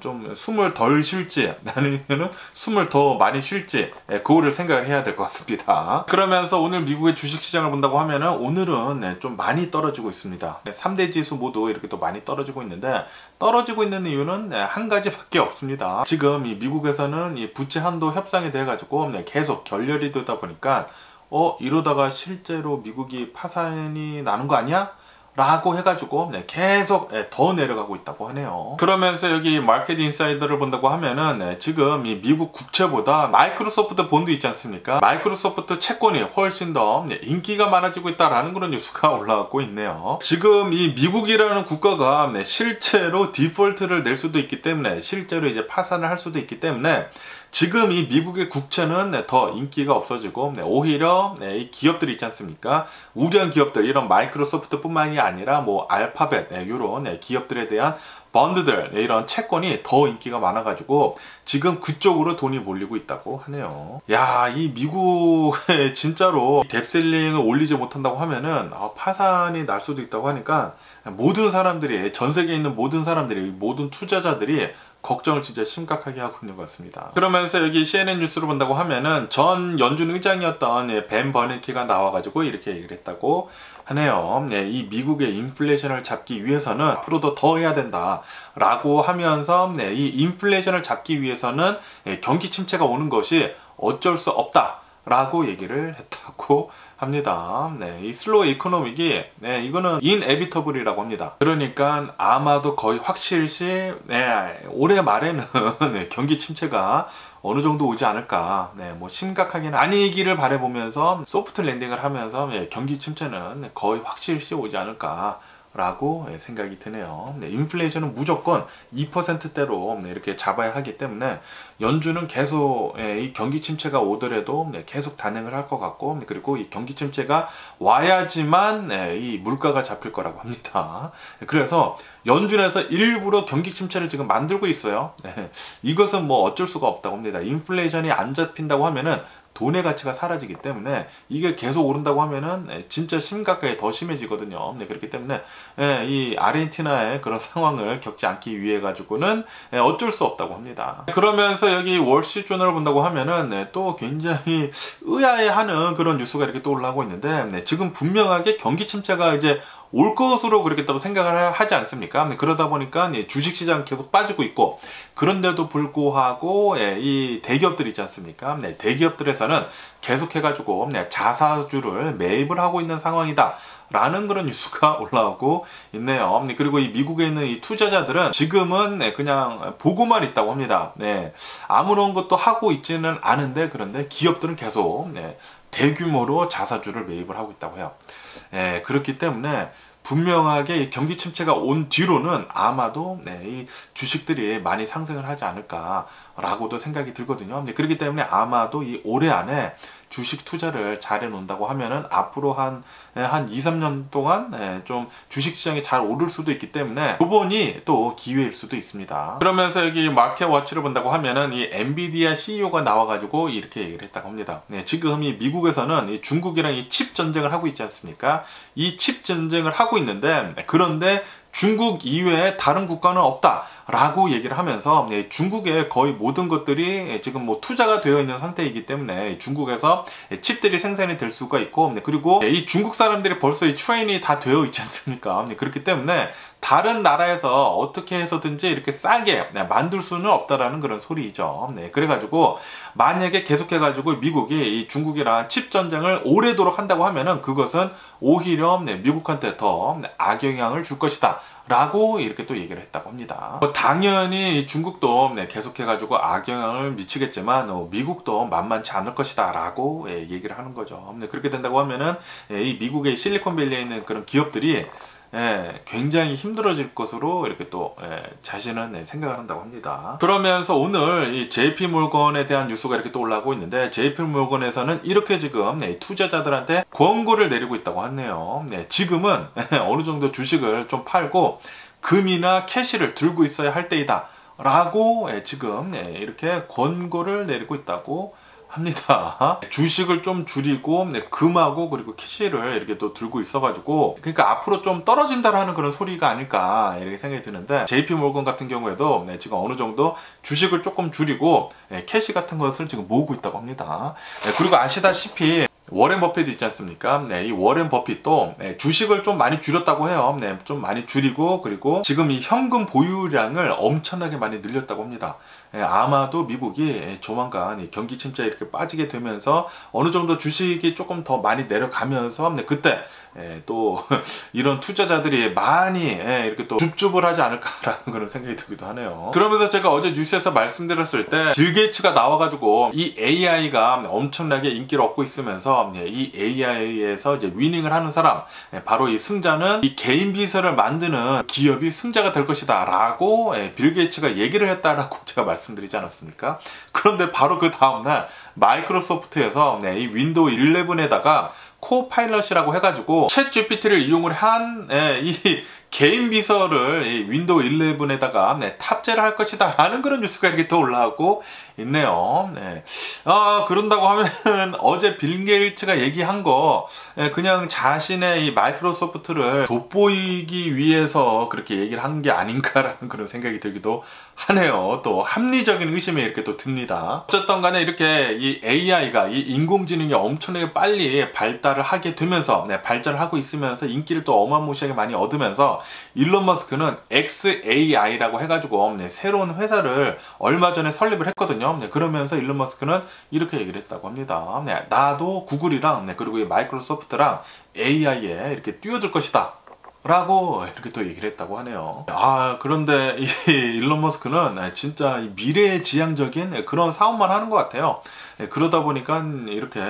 좀 숨을 덜 쉴지 아니면은 숨을 더 많이 쉴지 그거를 생각을 해야 될 것 같습니다. 그러면서 오늘 미국의 주식시장을 본다고 하면은 오늘은 좀 많이 떨어지고 있습니다. 3대 지수 모두 이렇게 또 많이 떨어지고 있는데, 떨어지고 있는 이유는 한 가지밖에 없습니다. 지금 이 미국에서는 이 부채 한도 협상이 돼 가지고 계속 결렬이 되다 보니까 이러다가 실제로 미국이 파산이 나는 거 아니야? 라고 해가지고 계속 더 내려가고 있다고 하네요. 그러면서 여기 마켓 인사이더를 본다고 하면은 지금 이 미국 국채보다 마이크로소프트 본드 있지 않습니까? 마이크로소프트 채권이 훨씬 더 인기가 많아지고 있다라는 그런 뉴스가 올라오고 있네요. 지금 이 미국이라는 국가가 실제로 디폴트를 낼 수도 있기 때문에, 실제로 이제 파산을 할 수도 있기 때문에 지금 이 미국의 국채는 더 인기가 없어지고 오히려 이 기업들이 있지 않습니까? 우량 기업들, 이런 마이크로소프트 뿐만이 아니라 뭐 알파벳 이런 기업들에 대한 번드들, 이런 채권이 더 인기가 많아가지고 지금 그쪽으로 돈이 몰리고 있다고 하네요. 야, 이 미국에 진짜로 갭셀링을 올리지 못한다고 하면은 파산이 날 수도 있다고 하니까 모든 사람들이, 전 세계에 있는 모든 사람들이, 모든 투자자들이 걱정을 진짜 심각하게 하고 있는 것 같습니다. 그러면서 여기 CNN 뉴스를 본다고 하면은 전 연준 의장이었던 벤 버냉키가 나와가지고 이렇게 얘기를 했다고 하네요. 이 미국의 인플레이션을 잡기 위해서는 앞으로도 더 해야 된다 라고 하면서 이 인플레이션을 잡기 위해서는 경기 침체가 오는 것이 어쩔 수 없다 라고 얘기를 했다고 합니다. 이 슬로우 이코노믹이 이거는 인에비터블이라고 합니다. 그러니까 아마도 거의 확실시 올해 말에는 경기 침체가 어느 정도 오지 않을까, 뭐 심각하게는 아니기를 바라보면서 소프트 랜딩을 하면서 경기 침체는 거의 확실시 오지 않을까 라고 생각이 드네요. 인플레이션은 무조건 2%대로 이렇게 잡아야 하기 때문에 연준은 계속 이 경기 침체가 오더라도 계속 단행을 할 것 같고, 그리고 이 경기 침체가 와야지만 이 물가가 잡힐 거라고 합니다. 그래서 연준에서 일부러 경기 침체를 지금 만들고 있어요. 이것은 뭐 어쩔 수가 없다고 합니다. 인플레이션이 안 잡힌다고 하면은 돈의 가치가 사라지기 때문에 이게 계속 오른다고 하면은 진짜 심각하게 더 심해지거든요. 그렇기 때문에 이 아르헨티나의 그런 상황을 겪지 않기 위해 가지고는 어쩔 수 없다고 합니다. 그러면서 여기 월스트리트저널을 본다고 하면은 또 굉장히 의아해하는 그런 뉴스가 이렇게 또 올라오고 있는데, 지금 분명하게 경기 침체가 이제 올 것으로 그렇게 또 생각을 하지 않습니까? 그러다 보니까 주식시장 계속 빠지고 있고, 그런데도 불구하고 이 대기업들 있지 않습니까? 대기업들에서는 계속해가지고 자사주를 매입을 하고 있는 상황이다 라는 그런 뉴스가 올라오고 있네요. 그리고 이 미국에 있는 이 투자자들은 지금은 그냥 보고만 있다고 합니다. 아무런 것도 하고 있지는 않은데, 그런데 기업들은 계속 대규모로 자사주를 매입을 하고 있다고 해요. 그렇기 때문에 분명하게 경기 침체가 온 뒤로는 아마도 이 주식들이 많이 상승을 하지 않을까라고도 생각이 들거든요. 그렇기 때문에 아마도 이 올해 안에 주식 투자를 잘 해놓는다고 하면은 앞으로 한 2, 3년 동안 좀 주식시장이 잘 오를 수도 있기 때문에 이번이 또 기회일 수도 있습니다. 그러면서 여기 마켓 워치를 본다고 하면은 이 엔비디아 CEO가 나와가지고 이렇게 얘기를 했다고 합니다. 지금 이 미국에서는 이 중국이랑 이 칩 전쟁을 하고 있지 않습니까? 이 칩 전쟁을 하고 있는데, 그런데 중국 이외에 다른 국가는 없다 라고 얘기를 하면서 중국의 거의 모든 것들이 지금 뭐 투자가 되어 있는 상태이기 때문에 중국에서 칩들이 생산이 될 수가 있고, 그리고 이 중국 사람들이 벌써 이 트레인이 다 되어 있지 않습니까? 그렇기 때문에 다른 나라에서 어떻게 해서든지 이렇게 싸게 만들 수는 없다라는 그런 소리이죠. 그래가지고 만약에 계속해가지고 미국이 이 중국이랑 칩 전쟁을 오래도록 한다고 하면은 그것은 오히려 미국한테 더 악영향을 줄 것이다 라고 이렇게 또 얘기를 했다고 합니다. 당연히 중국도 계속해가지고 악영향을 미치겠지만 미국도 만만치 않을 것이다 라고 얘기를 하는 거죠. 그렇게 된다고 하면은 이 미국의 실리콘밸리에 있는 그런 기업들이 굉장히 힘들어질 것으로 이렇게 또 자신은 생각을 한다고 합니다. 그러면서 오늘 이 JP모건에 대한 뉴스가 이렇게 또 올라오고 있는데, JP모건에서는 이렇게 지금 투자자들한테 권고를 내리고 있다고 하네요. 지금은 어느 정도 주식을 좀 팔고 금이나 캐시를 들고 있어야 할 때이다 라고 지금 이렇게 권고를 내리고 있다고 합니다. 주식을 좀 줄이고 금하고 그리고 캐시를 이렇게 또 들고 있어가지고, 그러니까 앞으로 좀 떨어진다라는 그런 소리가 아닐까 이렇게 생각이 드는데, JP모건 같은 경우에도 지금 어느 정도 주식을 조금 줄이고 캐시 같은 것을 지금 모으고 있다고 합니다. 그리고 아시다시피 워렌 버핏 있지 않습니까? 이 워렌 버핏도 주식을 좀 많이 줄였다고 해요. 좀 많이 줄이고, 그리고 지금 이 현금 보유량을 엄청나게 많이 늘렸다고 합니다. 아마도 미국이 조만간 이 경기 침체에 이렇게 빠지게 되면서 어느 정도 주식이 조금 더 많이 내려가면서 그때 또 이런 투자자들이 많이 이렇게 또 줍줍을 하지 않을까라는 그런 생각이 들기도 하네요. 그러면서 제가 어제 뉴스에서 말씀드렸을 때, 빌 게이츠가 나와가지고 이 AI가 엄청나게 인기를 얻고 있으면서 이 AI에서 이제 위닝을 하는 사람, 바로 이 승자는 이 개인 비서를 만드는 기업이 승자가 될 것이다 라고 빌 게이츠가 얘기를 했다라고 제가 말씀드리지 않았습니까? 그런데 바로 그 다음날 마이크로소프트에서 이 윈도우 11에다가 코파일럿이라고 해가지고 챗 GPT를 이용을 한 이 개인 비서를 이 윈도우 11에다가 탑재를 할 것이다 라는 그런 뉴스가 이렇게 또 올라오고 있네요. 그런다고 하면 어제 빌 게이츠가 얘기한 거 그냥 자신의 이 마이크로소프트를 돋보이기 위해서 그렇게 얘기를 한 게 아닌가라는 그런 생각이 들기도 하네요. 또 합리적인 의심이 이렇게 또 듭니다. 어쨌든 간에 이렇게 이 AI가, 이 인공지능이 엄청나게 빨리 발달을 하게 되면서 발전을 하고 있으면서 인기를 또 어마무시하게 많이 얻으면서, 일론 머스크는 XAI라고 해가지고 새로운 회사를 얼마 전에 설립을 했거든요. 그러면서 일론 머스크는 이렇게 얘기를 했다고 합니다. 나도 구글이랑 그리고 이 마이크로소프트랑 AI에 이렇게 뛰어들 것이다 라고 이렇게 또 얘기를 했다고 하네요. 그런데 이 일론 머스크는 진짜 미래지향적인 그런 사업만 하는 것 같아요. 그러다 보니까 이렇게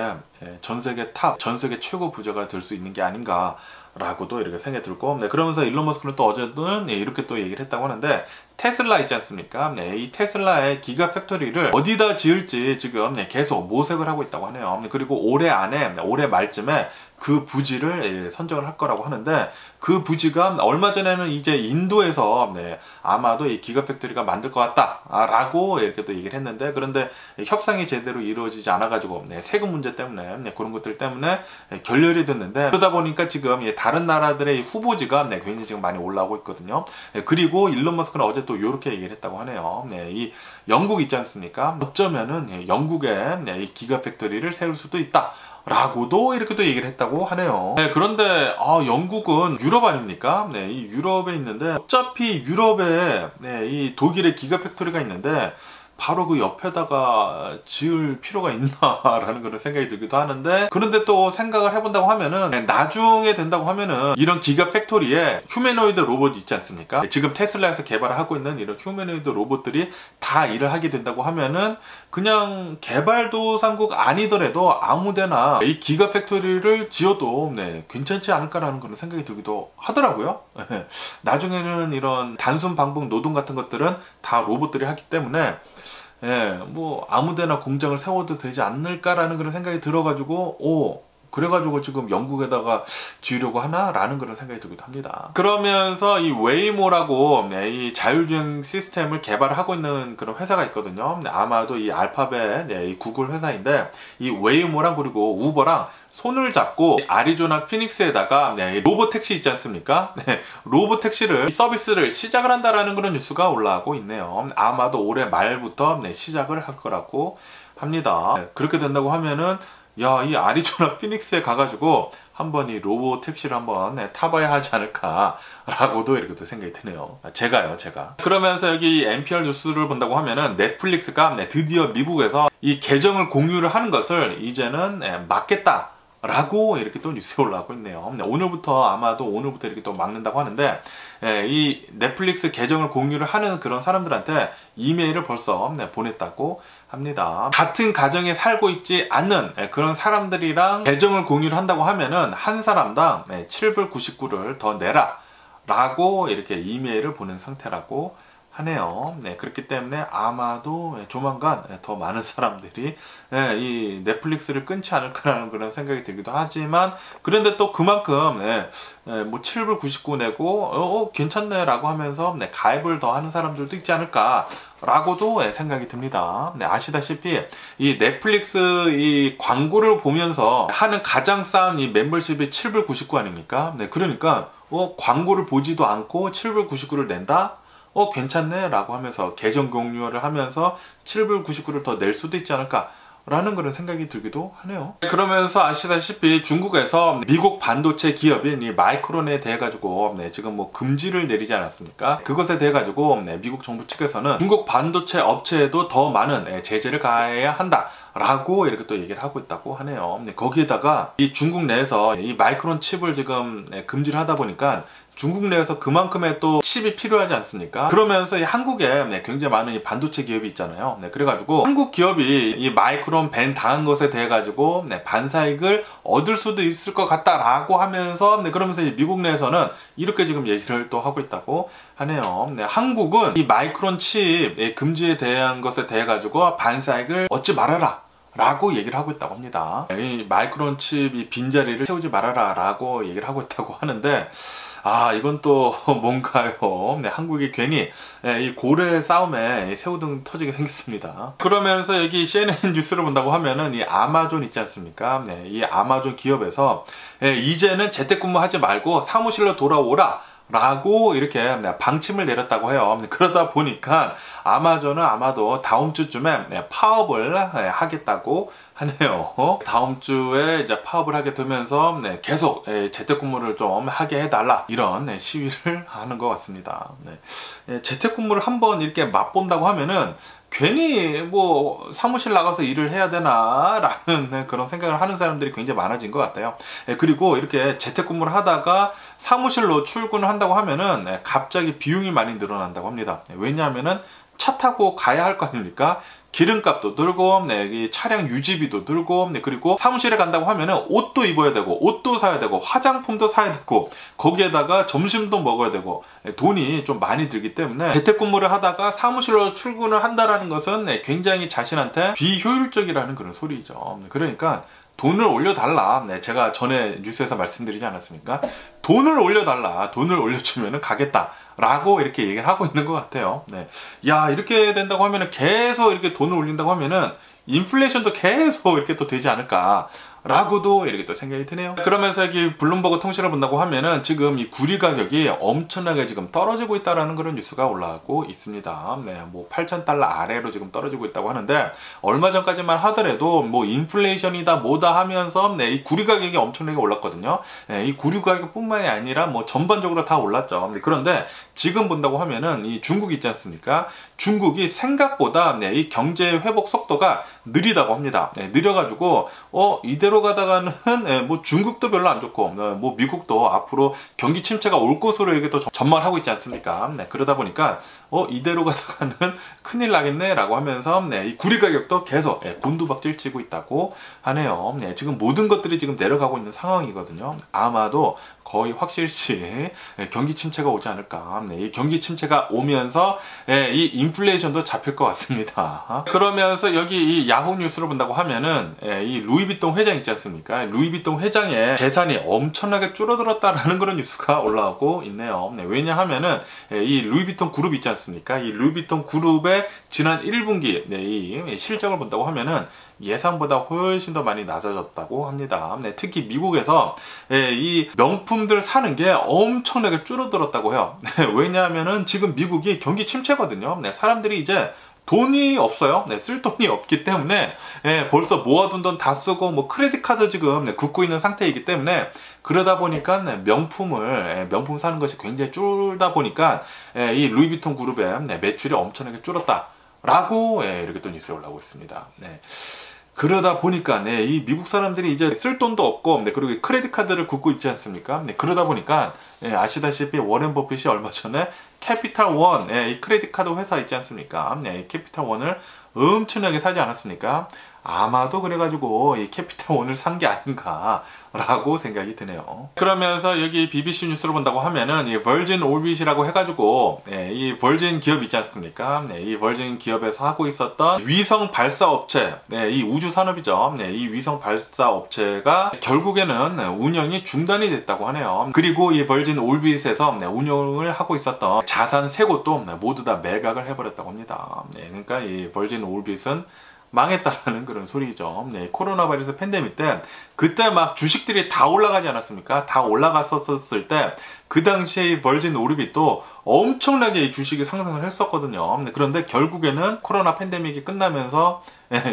전세계 최고 부자가 될 수 있는 게 아닌가 라고도 이렇게 생각이 들고, 그러면서 일론 머스크는 또 어제는 이렇게 또 얘기를 했다고 하는데, 테슬라 있지 않습니까? 이 테슬라의 기가 팩토리를 어디다 지을지 지금 계속 모색을 하고 있다고 하네요. 그리고 올해 말쯤에 그 부지를 선정을 할 거라고 하는데, 그 부지가 얼마 전에는 이제 인도에서 아마도 이 기가 팩토리가 만들 것 같다 라고 이렇게 또 얘기를 했는데, 그런데 협상이 제대로 이루어지지 않아 가지고 세금 문제 때문에 그런 것들 때문에 결렬이 됐는데, 그러다 보니까 지금 다른 나라들의 후보지가 굉장히 지금 많이 올라오고 있거든요. 그리고 일론 머스크는 어제 또 이렇게 얘기를 했다고 하네요. 이 영국 있지 않습니까? 어쩌면은 영국에 이 기가 팩토리를 세울 수도 있다 라고도 이렇게 또 얘기를 했다고 하네요. 그런데 영국은 유럽 아닙니까? 이 유럽에 있는데, 어차피 유럽에 이 독일의 기가 팩토리가 있는데 바로 그 옆에다가 지을 필요가 있나라는 그런 생각이 들기도 하는데, 그런데 또 생각을 해본다고 하면은 나중에 된다고 하면은 이런 기가 팩토리에 휴메노이드 로봇 있지 않습니까? 지금 테슬라에서 개발을 하고 있는 이런 휴메노이드 로봇들이 다 일을 하게 된다고 하면은 그냥 개발도상국 아니더라도 아무데나 이 기가 팩토리를 지어도 괜찮지 않을까라는 그런 생각이 들기도 하더라고요. 나중에는 이런 단순 반복 노동 같은 것들은 다 로봇들이 하기 때문에 뭐 아무데나 공장을 세워도 되지 않을까라는 그런 생각이 들어가지고 그래가지고 지금 영국에다가 지으려고 하나라는 그런 생각이 들기도 합니다. 그러면서 이 웨이모라고 이 자율주행 시스템을 개발하고 있는 그런 회사가 있거든요. 아마도 이 알파벳 이 구글 회사인데, 이 웨이모랑 그리고 우버랑 손을 잡고 아리조나 피닉스에다가 로봇 택시 있지 않습니까? 로봇 택시를 서비스를 시작을 한다라는 그런 뉴스가 올라오고 있네요. 아마도 올해 말부터 시작을 할 거라고 합니다. 그렇게 된다고 하면은 이 아리조나 피닉스에 가가지고 한번 이 로봇 택시를 한번 타봐야 하지 않을까라고도 이렇게 또 생각이 드네요. 제가. 그러면서 여기 NPR 뉴스를 본다고 하면은 넷플릭스가 드디어 미국에서 이 계정을 공유를 하는 것을 이제는 막겠다 라고 이렇게 또 뉴스에 올라오고 있네요. 아마도 오늘부터 이렇게 또 막는다고 하는데, 이 넷플릭스 계정을 공유를 하는 그런 사람들한테 이메일을 벌써 보냈다고 합니다. 같은 가정에 살고 있지 않는 그런 사람들이랑 계정을 공유를 한다고 하면은 한 사람당 7불 99를 더 내라 라고 이렇게 이메일을 보낸 상태라고 하네요. 네, 그렇기 때문에 아마도 조만간 더 많은 사람들이 이 넷플릭스를 끊지 않을까라는 그런 생각이 들기도 하지만, 그런데 또 그만큼 뭐 7불 99 내고 괜찮네 라고 하면서 가입을 더 하는 사람들도 있지 않을까 라고도 생각이 듭니다. 아시다시피 이 넷플릭스 이 광고를 보면서 하는 가장 싼 이 멤버십이 7불 99 아닙니까? 그러니까 광고를 보지도 않고 7불 99를 낸다? 괜찮네 라고 하면서 계정 공유를 하면서 7불 99를 더 낼 수도 있지 않을까 라는 그런 생각이 들기도 하네요. 그러면서 아시다시피 중국에서 미국 반도체 기업인 이 마이크론에 대해 가지고 지금 뭐 금지를 내리지 않았습니까? 그것에 대해 가지고 미국 정부 측에서는 중국 반도체 업체에도 더 많은 제재를 가해야 한다 라고 이렇게 또 얘기를 하고 있다고 하네요. 거기에다가 이 중국 내에서 이 마이크론 칩을 지금 금지를 하다 보니까 중국 내에서 그만큼의 또 칩이 필요하지 않습니까? 그러면서 이 한국에 굉장히 많은 이 반도체 기업이 있잖아요. 그래가지고 한국 기업이 이 마이크론 밴 당한 것에 대해 가지고 반사익을 얻을 수도 있을 것 같다라고 하면서 그러면서 이 미국 내에서는 이렇게 지금 얘기를 또 하고 있다고 하네요. 한국은 이 마이크론 칩 금지에 대한 것에 대해 가지고 반사익을 얻지 말아라 라고 얘기를 하고 있다고 합니다. 이 마이크론 칩 이 빈자리를 채우지 말아라 라고 얘기를 하고 있다고 하는데, 이건 또 뭔가요? 한국이 괜히 이 고래 싸움에 새우등 터지게 생겼습니다. 그러면서 여기 CNN 뉴스를 본다고 하면은 이 아마존 있지 않습니까? 이 아마존 기업에서 이제는 재택근무 하지 말고 사무실로 돌아오라 라고 이렇게 방침을 내렸다고 해요. 그러다 보니까 아마존은 아마도 다음 주쯤에 파업을 하겠다고 하네요. 다음 주에 이제 파업을 하게 되면서 계속 재택근무를 좀 하게 해달라 이런 시위를 하는 것 같습니다. 재택근무를 한번 이렇게 맛본다고 하면은 괜히 뭐 사무실 나가서 일을 해야 되나 라는 그런 생각을 하는 사람들이 굉장히 많아진 것 같아요. 그리고 이렇게 재택근무를 하다가 사무실로 출근을 한다고 하면은 갑자기 비용이 많이 늘어난다고 합니다. 왜냐하면은 차 타고 가야 할 거 아닙니까? 기름값도 들고, 이 차량 유지비도 들고, 그리고 사무실에 간다고 하면은 옷도 입어야 되고, 옷도 사야 되고, 화장품도 사야 되고, 거기에다가 점심도 먹어야 되고, 돈이 좀 많이 들기 때문에 재택근무를 하다가 사무실로 출근을 한다라는 것은 굉장히 자신한테 비효율적이라는 그런 소리죠. 그러니까 돈을 올려달라. 제가 전에 뉴스에서 말씀드리지 않았습니까? 돈을 올려달라. 돈을 올려주면 가겠다 라고 이렇게 얘기를 하고 있는 것 같아요. 야, 이렇게 된다고 하면은 계속 이렇게 돈을 올린다고 하면은 인플레이션도 계속 이렇게 또 되지 않을까 라고도 이렇게 또 생각이 드네요. 그러면서 여기 블룸버그 통신을 본다고 하면은 지금 이 구리 가격이 엄청나게 지금 떨어지고 있다라는 그런 뉴스가 올라오고 있습니다. 뭐 8,000달러 아래로 지금 떨어지고 있다고 하는데, 얼마 전까지만 하더라도 뭐 인플레이션이다 뭐다 하면서 이 구리 가격이 엄청나게 올랐거든요. 이 구리 가격뿐만이 아니라 뭐 전반적으로 다 올랐죠. 그런데 지금 본다고 하면은 이 중국 있지 않습니까? 중국이 생각보다 이 경제 회복 속도가 느리다고 합니다. 느려가지고 이대로 가다가는 뭐 중국도 별로 안 좋고 뭐 미국도 앞으로 경기 침체가 올 것으로 이게 또 전망을 하고 있지 않습니까? 그러다 보니까 이대로 가다가는 큰일 나겠네 라고 하면서 이 구리 가격도 계속 곤두박질 치고 있다고 하네요. 지금 모든 것들이 지금 내려가고 있는 상황이거든요. 아마도 거의 확실시 경기 침체가 오지 않을까. 이 경기 침체가 오면서 이 인플레이션도 잡힐 것 같습니다. 그러면서 여기 이 야후 뉴스를 본다고 하면은 이 루이비통 회장 있지 않습니까? 루이비통 회장의 재산이 엄청나게 줄어들었다라는 그런 뉴스가 올라오고 있네요. 왜냐하면은 이 루이비통 그룹 있지 않습니까? 이 루이비통 그룹의 지난 1분기 이 실적을 본다고 하면은 예상보다 훨씬 더 많이 낮아졌다고 합니다. 특히 미국에서 이 명품들 사는 게 엄청나게 줄어들었다고 해요. 왜냐하면은 지금 미국이 경기 침체거든요. 사람들이 이제 돈이 없어요. 쓸 돈이 없기 때문에 벌써 모아둔 돈 다 쓰고 뭐 크레딧 카드 지금 긋고 있는 상태이기 때문에, 그러다 보니까 명품 사는 것이 굉장히 줄다 보니까 이 루이비통 그룹의 매출이 엄청나게 줄었다 라고 이렇게 또 뉴스에 올라오고 있습니다. 그러다 보니까 이 미국 사람들이 이제 쓸 돈도 없고 그리고 크레딧 카드를 긋고 있지 않습니까? 그러다 보니까 아시다시피 워렌 버핏이 얼마 전에 캐피탈 원 이 크레딧 카드 회사 있지 않습니까? 캐피탈 원을 엄청나게 사지 않았습니까? 아마도 그래가지고 이 캐피탈 원을 산 게 아닌가라고 생각이 드네요. 그러면서 여기 BBC 뉴스를 본다고 하면은 이 버진 오빗이라고 해가지고 이 버진 기업 있지 않습니까? 이 버진 기업에서 하고 있었던 위성 발사 업체, 이 우주 산업이죠. 이 위성 발사 업체가 결국에는 운영이 중단이 됐다고 하네요. 그리고 이 버진 오빗에서 운영을 하고 있었던 자산 세 곳도 모두 다 매각을 해버렸다고 합니다. 그러니까 이 버진 오빗은 망했다라는 그런 소리죠. 코로나 바이러스 팬데믹 때 그때 막 주식들이 다 올라가지 않았습니까? 다 올라갔었을 때 그 당시에 이 버진 오빗도 엄청나게 이 주식이 상승을 했었거든요. 그런데 결국에는 코로나 팬데믹이 끝나면서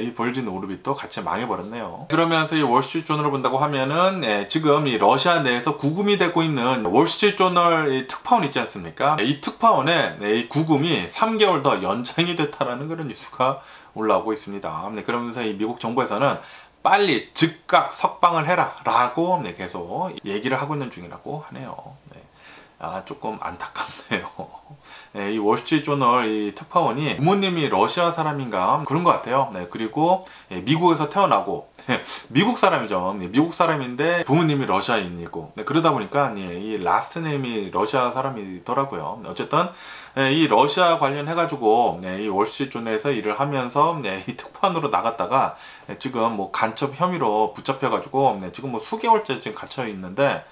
이 버진 오빗도 같이 망해버렸네요. 그러면서 이 월스트리트저널을 본다고 하면은 지금 이 러시아 내에서 구금이 되고 있는 월스트리트저널 이 특파원 있지 않습니까? 이 특파원의 이 구금이 3개월 더 연장이 됐다라는 그런 뉴스가 올라오고 있습니다. 그러면서 이 미국 정부에서는 빨리 즉각 석방을 해라 라고 계속 얘기를 하고 있는 중이라고 하네요. 조금 안타깝네요. 이 월스트리트저널 이 특파원이 부모님이 러시아 사람인가 그런 것 같아요. 그리고 미국에서 태어나고 미국 사람이죠. 미국 사람인데 부모님이 러시아인이고 그러다 보니까 이 라스트 네임이 러시아 사람이더라고요. 어쨌든 이 러시아 관련해 가지고 이 월스트리트저널에서 일을 하면서 이 특파원으로 나갔다가 지금 뭐 간첩 혐의로 붙잡혀 가지고 지금 뭐 수개월째 지금 갇혀 있는데,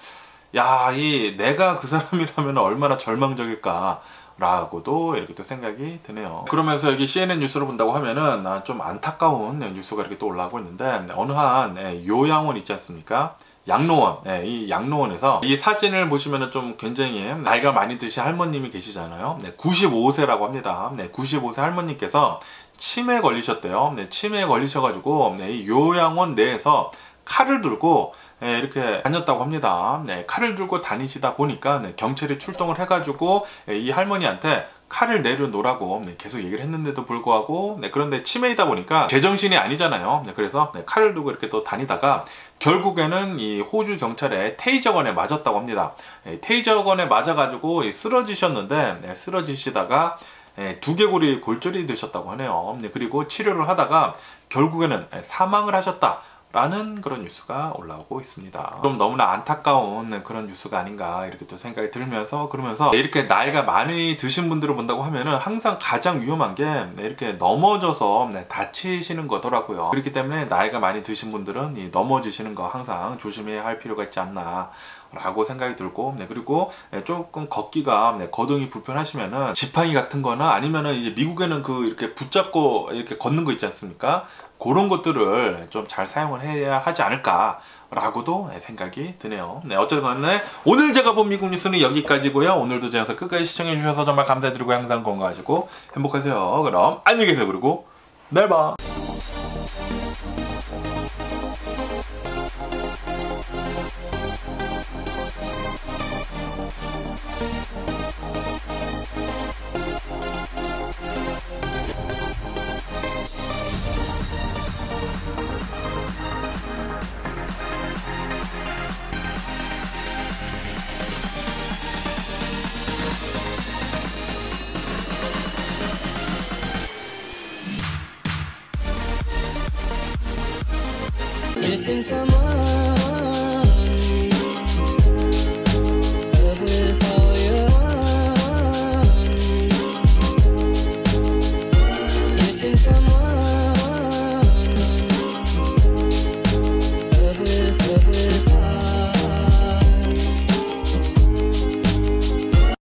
야, 내가 그 사람이라면 얼마나 절망적일까 라고도 이렇게 또 생각이 드네요. 그러면서 여기 CNN 뉴스를 본다고 하면은 좀 안타까운 뉴스가 이렇게 또 올라오고 있는데, 어느 한 요양원 있지 않습니까? 양로원, 이 양로원에서 이 사진을 보시면은 좀 굉장히 나이가 많이 드신 할머님이 계시잖아요. 95세라고 합니다. 95세 할머님께서 치매에 걸리셨대요. 치매에 걸리셔가지고 이 요양원 내에서 칼을 들고 이렇게 다녔다고 합니다. 칼을 들고 다니시다 보니까 경찰이 출동을 해가지고 이 할머니한테 칼을 내려놓으라고 계속 얘기를 했는데도 불구하고 그런데 치매이다 보니까 제정신이 아니잖아요. 그래서 칼을 들고 이렇게 또 다니다가 결국에는 이 호주 경찰의 테이저건에 맞았다고 합니다. 테이저건에 맞아가지고 쓰러지셨는데 쓰러지시다가 두개골이 골절이 되셨다고 하네요. 그리고 치료를 하다가 결국에는 사망을 하셨다 라는 그런 뉴스가 올라오고 있습니다. 좀 너무나 안타까운 그런 뉴스가 아닌가 이렇게 또 생각이 들면서, 그러면서 이렇게 나이가 많이 드신 분들을 본다고 하면은 항상 가장 위험한 게 이렇게 넘어져서 다치시는 거더라고요. 그렇기 때문에 나이가 많이 드신 분들은 이 넘어지시는 거 항상 조심해야 할 필요가 있지 않나 라고 생각이 들고, 그리고 조금 걷기가 거동이 불편하시면은 지팡이 같은 거나 아니면은 이제 미국에는 이렇게 붙잡고 이렇게 걷는 거 있지 않습니까? 그런 것들을 좀 잘 사용을 해야 하지 않을까 라고도 생각이 드네요. 어쨌든 오늘 제가 본 미국 뉴스는 여기까지고요. 오늘도 제 영상 끝까지 시청해 주셔서 정말 감사드리고 항상 건강하시고 행복하세요. 그럼 안녕히 계세요. 그리고 내일 봐. Missing someone